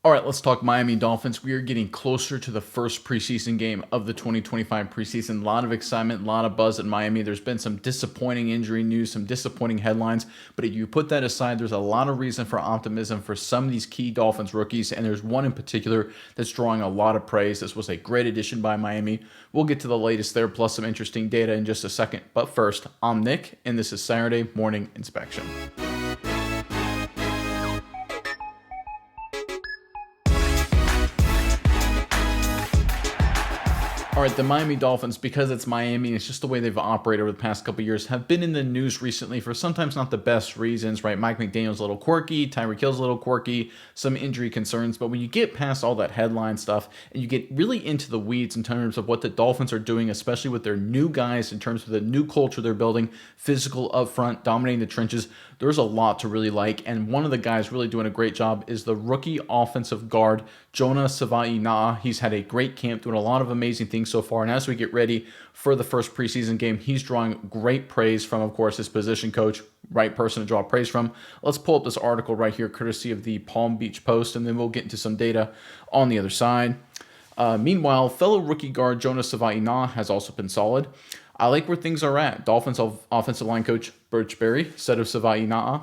All right, let's talk Miami Dolphins. We are getting closer to the first preseason game of the 2025 preseason. A lot of excitement, a lot of buzz at Miami. There's been some disappointing injury news, some disappointing headlines, but if you put that aside, there's a lot of reason for optimism for some of these key Dolphins rookies, and there's one in particular that's drawing a lot of praise. This was a great addition by Miami. We'll get to the latest there, plus some interesting data in just a second. But first, I'm Nick, and this is Saturday Morning Inspection. All right, the Miami Dolphins, because it's Miami, it's just the way they've operated over the past couple of years, have been in the news recently for sometimes not the best reasons, right? Mike McDaniel's a little quirky, Tyreek Hill's a little quirky, some injury concerns. But when you get past all that headline stuff and you get really into the weeds in terms of what the Dolphins are doing, especially with their new guys, in terms of the new culture they're building, physical up front, dominating the trenches, there's a lot to really like. And one of the guys really doing a great job is the rookie offensive guard, Jonah Savi Na. He's had a great camp, doing a lot of amazing things so far. And as we get ready for the first preseason game, he's drawing great praise from, of course, his position coach, right person to draw praise from. Let's pull up this article right here, courtesy of the Palm Beach Post, and then we'll get into some data on the other side. Meanwhile, fellow rookie guard Jonah Savi Na has also been solid. I like where things are at. Dolphins offensive line coach Birch Berry said of Savi Na,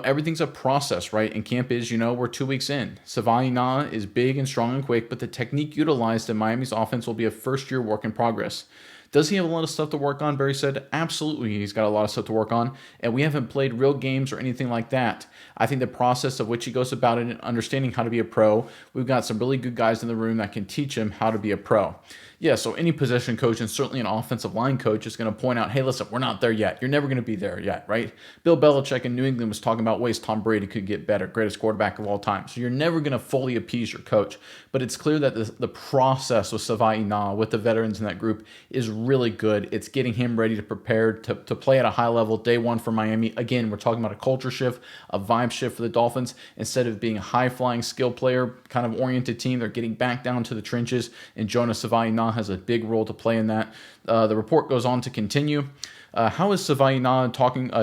everything's a process, right? And camp is, we're 2 weeks in. Savi Na is big and strong and quick, but the technique utilized in Miami's offense will be a first-year work in progress. Does he have a lot of stuff to work on? Barry said, absolutely, he's got a lot of stuff to work on, and we haven't played real games or anything like that. I think the process of which he goes about it and understanding how to be a pro, we've got some really good guys in the room that can teach him how to be a pro. Yeah, so any position coach and certainly an offensive line coach is going to point out, hey, listen, we're not there yet. You're never going to be there yet, right? Bill Belichick in New England was talking about ways Tom Brady could get better, greatest quarterback of all time. So you're never going to fully appease your coach. But it's clear that the process with Savi Na, with the veterans in that group, is really good. It's getting him ready to prepare to play at a high level day one for Miami. Again, we're talking about a culture shift, a vibe shift for the Dolphins. Instead of being a high-flying skill player kind of oriented team, they're getting back down to the trenches, and Jonah Savi Na has a big role to play in that. The report goes on to continue. How is Savi Na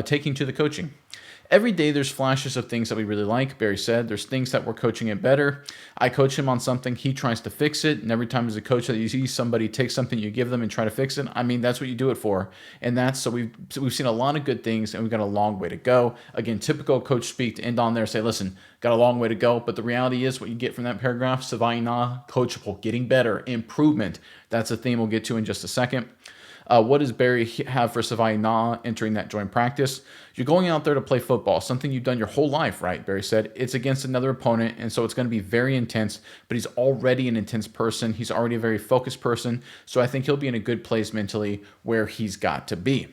taking to the coaching? Every day there's flashes of things that we really like, Barry said. There's things that we're coaching it better. I coach him on something, he tries to fix it. And every time as a coach that you see somebody take something, you give them and try to fix it. I mean, that's what you do it for. And so we've seen a lot of good things, and we've got a long way to go. Again, typical coach speak to end on there, say, listen, got a long way to go. But the reality is what you get from that paragraph, Savi Na, coachable, getting better, improvement. That's a theme we'll get to in just a second. What does Barry have for Savi Na entering that joint practice? You're going out there to play football, something you've done your whole life, right? Barry said it's against another opponent, and so it's going to be very intense, but he's already an intense person. He's already a very focused person, so I think he'll be in a good place mentally where he's got to be.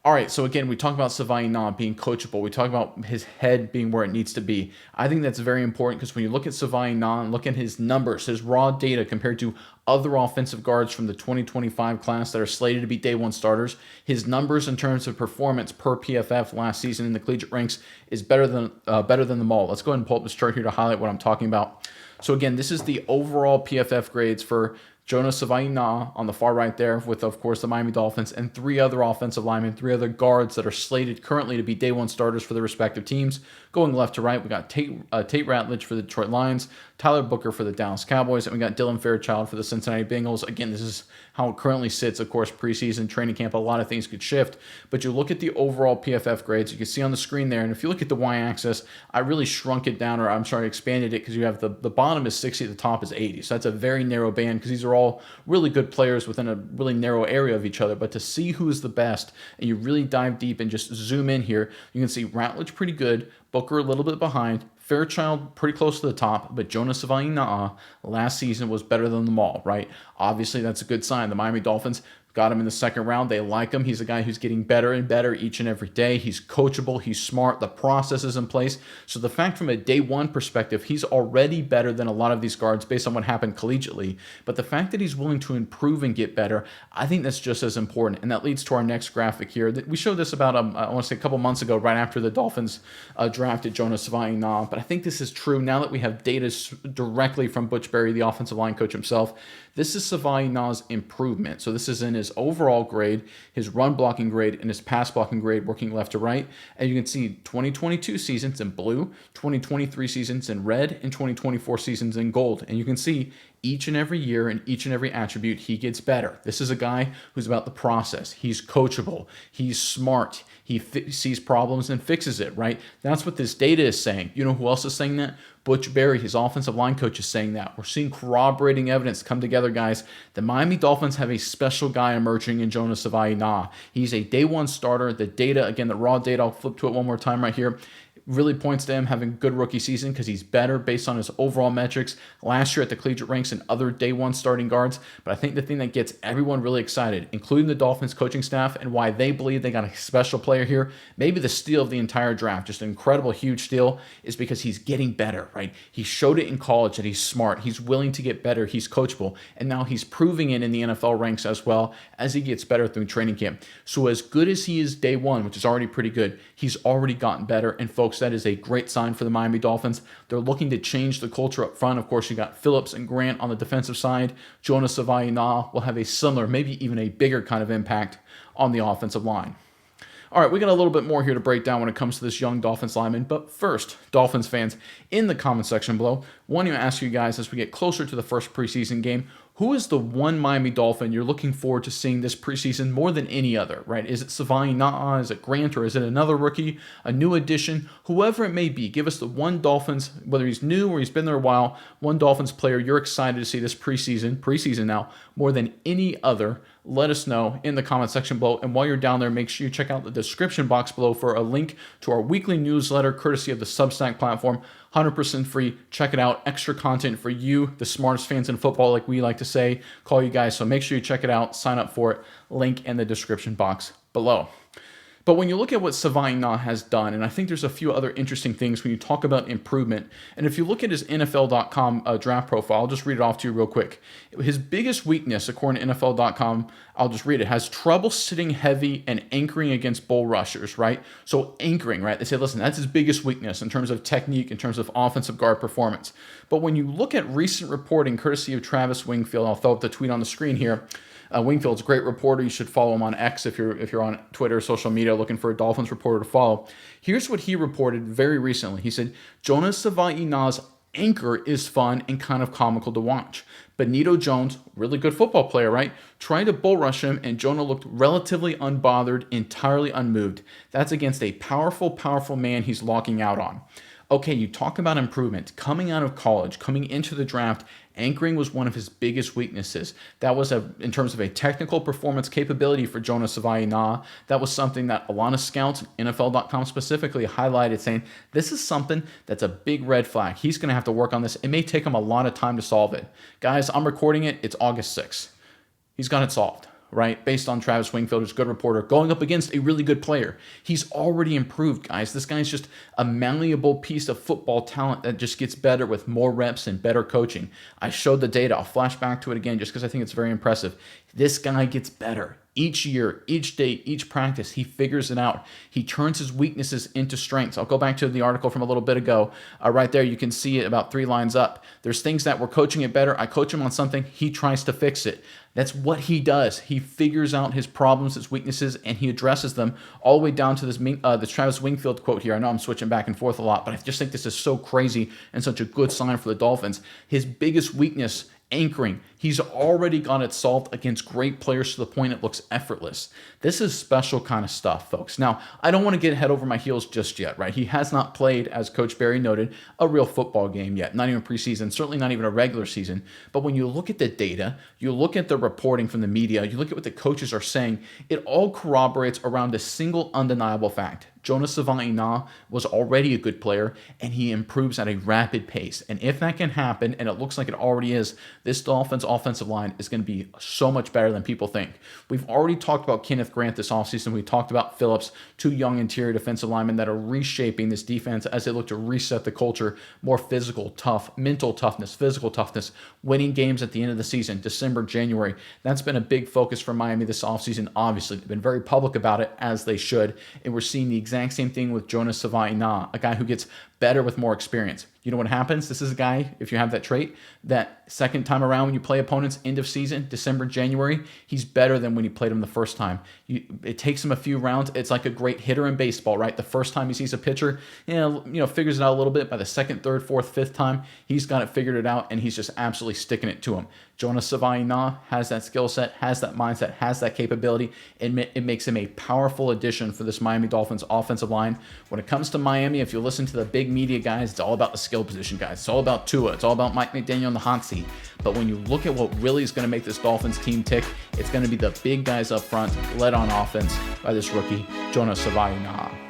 All right, so again, we talk about Savi Na being coachable. We talk about his head being where it needs to be. I think that's very important because when you look at Savi Na and look at his numbers, his raw data compared to other offensive guards from the 2025 class that are slated to be day one starters, his numbers in terms of performance per PFF last season in the collegiate ranks is better than them all. Let's go ahead and pull up this chart here to highlight what I'm talking about. So again, this is the overall PFF grades for Jonah Savi Na on the far right there with, of course, the Miami Dolphins, and three other offensive linemen, three other guards that are slated currently to be day one starters for their respective teams. Going left to right, we got Tate Ratledge for the Detroit Lions, Tyler Booker for the Dallas Cowboys, and we got Dylan Fairchild for the Cincinnati Bengals. Again, this is how it currently sits. Of course, preseason training camp, a lot of things could shift, but you look at the overall PFF grades, you can see on the screen there, and if you look at the y-axis, I really shrunk it down, or expanded it, because you have the bottom is 60, the top is 80, so that's a very narrow band, because these are all really good players within a really narrow area of each other. But to see who is the best, and you really dive deep and just zoom in here, you can see Ratledge pretty good, Booker a little bit behind, Fairchild pretty close to the top, but Jonah Savi Na last season was better than them all, right? Obviously, that's a good sign. The Miami Dolphins got him in the second round. They like him. He's a guy who's getting better and better each and every day. He's coachable. He's smart. The process is in place. So the fact from a day one perspective, he's already better than a lot of these guards based on what happened collegiately. But the fact that he's willing to improve and get better, I think that's just as important. And that leads to our next graphic here. We showed this about, I want to say a couple months ago, right after the Dolphins drafted Jonah Savi Na. But I think this is true now that we have data directly from Butch Berry, the offensive line coach himself. This is Savi Na's improvement. So this is in his overall grade, his run blocking grade, and his pass blocking grade working left to right. And you can see 2022 seasons in blue, 2023 seasons in red, and 2024 seasons in gold. And you can see each and every year and each and every attribute, he gets better. This is a guy who's about the process. He's coachable. He's smart. He sees problems and fixes it, right? That's what this data is saying. You know who else is saying that? Butch Berry, his offensive line coach, is saying that. We're seeing corroborating evidence come together, guys. The Miami Dolphins have a special guy emerging in Jonah Savi Na. He's a day one starter. The data, again, the raw data, I'll flip to it one more time right here, really points to him having a good rookie season because he's better based on his overall metrics last year at the collegiate ranks and other day one starting guards. But I think the thing that gets everyone really excited, including the Dolphins coaching staff and why they believe they got a special player here, maybe the steal of the entire draft, just an incredible, huge steal, is because he's getting better, right? He showed it in college that he's smart. He's willing to get better. He's coachable. And now he's proving it in the NFL ranks as well as he gets better through training camp. So as good as he is day one, which is already pretty good, he's already gotten better. And folks, that is a great sign for the Miami Dolphins. They're looking to change the culture up front. Of course, you got Phillips and Grant on the defensive side. Jonah Savi Na will have a similar, maybe even a bigger kind of impact on the offensive line. All right, we got a little bit more here to break down when it comes to this young Dolphins lineman. But first, Dolphins fans, in the comment section below, want to ask you guys as we get closer to the first preseason game, who is the one Miami Dolphin you're looking forward to seeing this preseason more than any other, right? Is it Savi Na? Is it Grant? Or is it another rookie, a new addition? Whoever it may be, give us the one Dolphins, whether he's new or he's been there a while, one Dolphins player you're excited to see this preseason now, more than any other. Let us know in the comment section below. And while you're down there, make sure you check out the description box below for a link to our weekly newsletter, courtesy of the Substack platform. 100% free. Check it out. Extra content for you, the smartest fans in football, like we like to say, call you guys. So make sure you check it out. Sign up for it. Link in the description box below. But when you look at what Savi Na has done, and I think there's a few other interesting things when you talk about improvement, and if you look at his NFL.com draft profile, I'll just read it off to you real quick. His biggest weakness, according to NFL.com, I'll just read it, has trouble sitting heavy and anchoring against bull rushers, right? So anchoring, right? They say, listen, that's his biggest weakness in terms of technique, in terms of offensive guard performance. But when you look at recent reporting, courtesy of Travis Wingfield, I'll throw up the tweet on the screen here. Wingfield's a great reporter. You should follow him on X if you're on Twitter, social media, looking for a Dolphins reporter to follow. Here's what he reported very recently. He said, Jonah Savi Na's anchor is fun and kind of comical to watch. Benito Jones, really good football player, right? Tried to bull rush him, and Jonah looked relatively unbothered, entirely unmoved. That's against a powerful, powerful man he's locking out on. Okay, you talk about improvement. Coming out of college, coming into the draft, anchoring was one of his biggest weaknesses. That was, in terms of a technical performance capability for Jonah Savi Na, that was something that a lot of scouts, NFL.com specifically, highlighted, saying, this is something that's a big red flag. He's going to have to work on this. It may take him a lot of time to solve it. Guys, I'm recording it. It's August 6th. He's got it solved, right? Based on Travis Wingfield, who's a good reporter, going up against a really good player. He's already improved, guys. This guy's just a malleable piece of football talent that just gets better with more reps and better coaching. I showed the data. I'll flash back to it again just because I think it's very impressive. This guy gets better. Each year, each day, each practice, he figures it out. He turns his weaknesses into strengths. I'll go back to the article from a little bit ago. Right there, you can see it about 3 lines up. There's things that we're coaching it better. I coach him on something. He tries to fix it. That's what he does. He figures out his problems, his weaknesses, and he addresses them all the way down to this Travis Wingfield quote here. I know I'm switching back and forth a lot, but I just think this is so crazy and such a good sign for the Dolphins. His biggest weakness, anchoring. He's already got it solved against great players to the point it looks effortless. This is special kind of stuff, folks. Now, I don't want to get head over my heels just yet, right? He has not played, as Coach Berry noted, a real football game yet. Not even preseason, certainly not even a regular season. But when you look at the data, you look at the reporting from the media, you look at what the coaches are saying, it all corroborates around a single undeniable fact. Jonah Savi Na was already a good player, and he improves at a rapid pace. And if that can happen, and it looks like it already is, this Dolphins offensive line is going to be so much better than people think. We've already talked about Kenneth Grant this offseason. We talked about Phillips, 2 young interior defensive linemen that are reshaping this defense as they look to reset the culture, more physical, tough, mental toughness, physical toughness, winning games at the end of the season, December, January. That's been a big focus for Miami this offseason. Obviously, they've been very public about it, as they should, and we're seeing the exact same thing with Jonah Savi Na, a guy who gets better with more experience. You know what happens? This is a guy, if you have that trait, that second time around when you play opponents, end of season, December, January, he's better than when you played him the first time. It takes him a few rounds. It's like a great hitter in baseball, right? The first time he sees a pitcher, figures it out a little bit. By the second, third, fourth, fifth time, he's got it figured out, and he's just absolutely sticking it to him. Jonah Savi Na has that skill set, has that mindset, has that capability, and it makes him a powerful addition for this Miami Dolphins offensive line. When it comes to Miami, if you listen to the big media guys, it's all about the skill position guys. It's all about Tua. It's all about Mike McDaniel on the hot seat. But when you look at what really is going to make this Dolphins team tick, it's going to be the big guys up front, led on offense by this rookie, Jonah Savi Na.